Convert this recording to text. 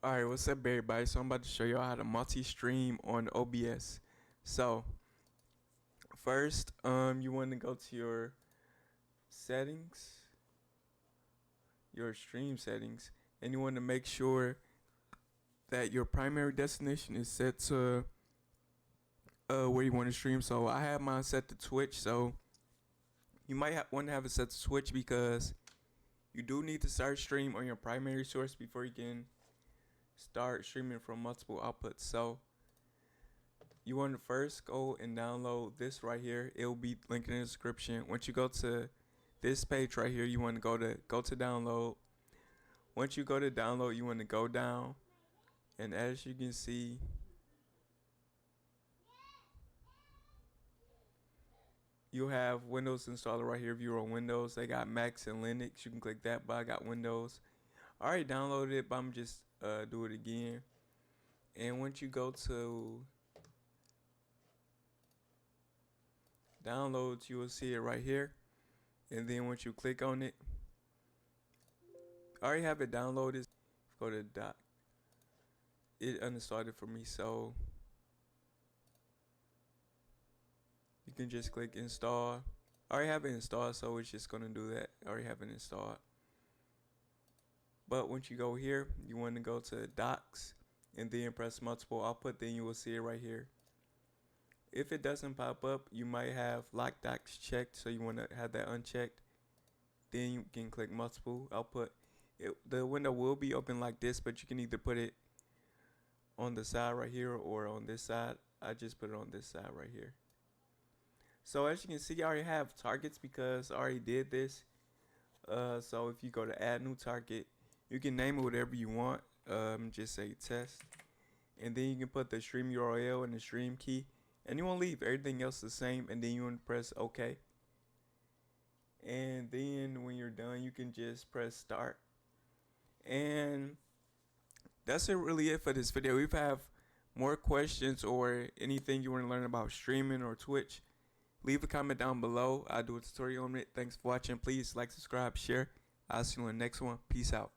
Alright, what's up everybody? So I'm about to show y'all how to multi-stream on OBS. So first, you want to go to your settings, your stream settings, and you want to make sure that your primary destination is set to where you want to stream. So I have mine set to Twitch, so you might want to have it set to Twitch because you do need to start stream on your primary source before you can start streaming from multiple outputs. So you want to first go and download this right here. It will be linked in the description. Once you go to this page right here, you want to go to download. Once you go to download, you want to go down, and as you can see, you have Windows installer right here. If you're on Windows, they got Macs and Linux. You can click that, but I got Windows. I already downloaded it, but I'm just do it again. And once you go to downloads, you will see it right here. And then once you click on it, I already have it downloaded. Go to dock. It uninstalled it for me, so you can just click install. I already have it installed, so it's just gonna do that. I already have it installed. But once you go here, you want to go to docks and then press multiple output, then you will see it right here. If it doesn't pop up, you might have lock docks checked, so you want to have that unchecked. Then you can click multiple output. The window will be open like this, but you can either put it on the side right here or on this side. I just put it on this side right here. So as you can see, I already have targets because I already did this. So if you go to add new target, you can name it whatever you want. Just say test, and then you can put the stream URL and the stream key, and you want to leave everything else the same, and then you want to press OK. And then when you're done, you can just press start. And that's really it for this video. If you have more questions or anything you want to learn about streaming or Twitch, leave a comment down below. I'll do a tutorial on it. Thanks for watching. Please like, subscribe, share. I'll see you in the next one. Peace out.